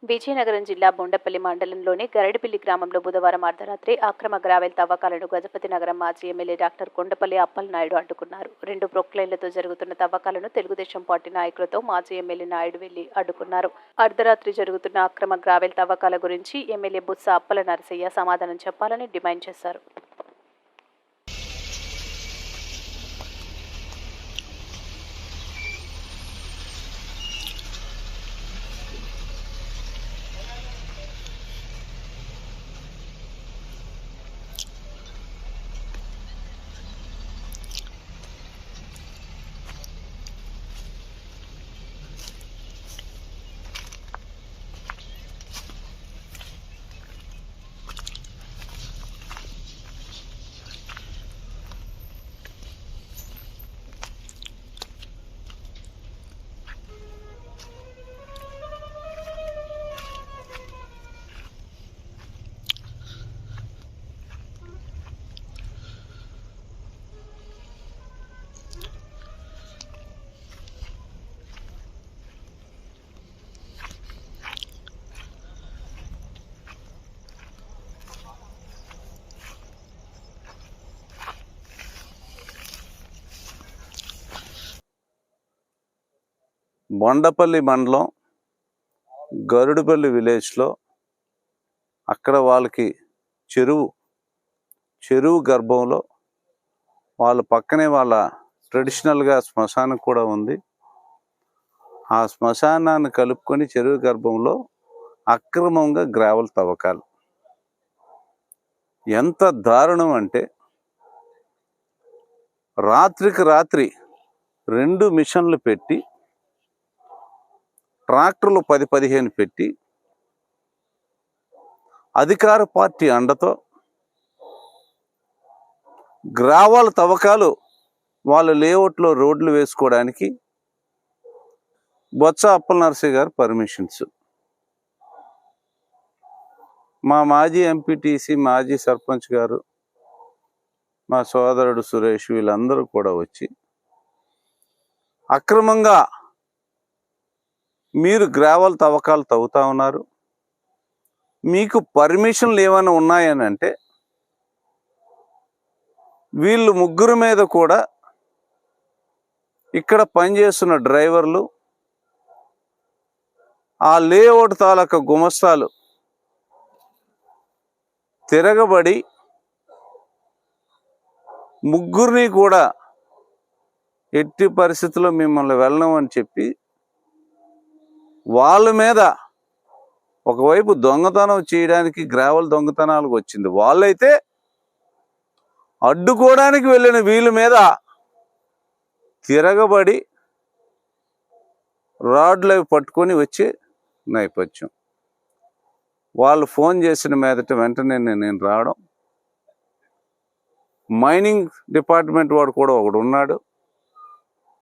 విజయనగరం జిల్లా బొండపల్లి మండలంలోని గరడిపిల్లి గ్రామంలో బుధవారం అర్ధరాత్రి అక్రమ గ్రావెల్ తవ్వకాలను గజపతి నగరం మాజీ ఎమ్మెల్యే డాక్టర్ కొండపల్లి అప్పలనాయుడు అడ్డుకున్నారు. 2 ప్రొక్లైన్లతో జరుగుతున్న తవ్వకాలను తెలుగుదేశం పార్టీ నాయకులతో మాజీ ఎమ్మెల్యే నాయుడు వెళ్లి అడ్డుకున్నారు. అర్ధరాత్రి జరుగుతున్న అక్రమ గ్రావెల్ తవ్వకాల గురించి ఎమ్మెల్యే బుత్స అప్పల నరసయ్య సమాధానం చెప్పాలని డిమాండ్ చేశారు. బొండపల్లి మండలం గరుడుపల్లి విలేజ్లో అక్కడ వాళ్ళకి చెరువు గర్భంలో వాళ్ళ పక్కనే వాళ్ళ ట్రెడిషనల్గా శ్మశానం కూడా ఉంది. ఆ శ్మశానాన్ని కలుపుకొని చెరువు గర్భంలో అక్రమంగా గ్రావెల్ తవ్వకాలు. ఎంత దారుణం అంటే రాత్రికి రాత్రి 2 మిషన్లు పెట్టి ట్రాక్టర్లు 10-15 పెట్టి అధికార పార్టీ అండతో గ్రావాల తవ్వకాలు వాళ్ళ లేఅవుట్లో రోడ్లు వేసుకోవడానికి బొత్స అప్పల నరసయ్య గారు పర్మిషన్స్, మా మాజీ ఎంపీటీసీ మాజీ సర్పంచ్ గారు, మా సోదరుడు సురేష్ వీళ్ళందరూ కూడా వచ్చి అక్రమంగా మీరు గ్రావెల్ తవ్వకాలు తవ్వుతా ఉన్నారు, మీకు పర్మిషన్లు ఏమైనా ఉన్నాయని అంటే వీళ్ళు ముగ్గురు మీద కూడా ఇక్కడ పనిచేస్తున్న డ్రైవర్లు, ఆ లేఅవుట్ తాలూకా గుమస్తాలు తిరగబడి ముగ్గురిని కూడా ఎట్టి పరిస్థితుల్లో మిమ్మల్ని వెళ్ళను అని చెప్పి వాళ్ళ మీద ఒకవైపు దొంగతనం చేయడానికి గ్రావెల్ దొంగతనాలకు వచ్చింది వాళ్ళైతే, అడ్డుకోవడానికి వెళ్ళిన వీళ్ళ మీద తిరగబడి రాడ్లు అవి పట్టుకొని వచ్చే నేపథ్యం. వాళ్ళు ఫోన్ చేసిన మీదట వెంటనే నేను రావడం, మైనింగ్ డిపార్ట్మెంట్ వాడు కూడా ఒకడు ఉన్నాడు,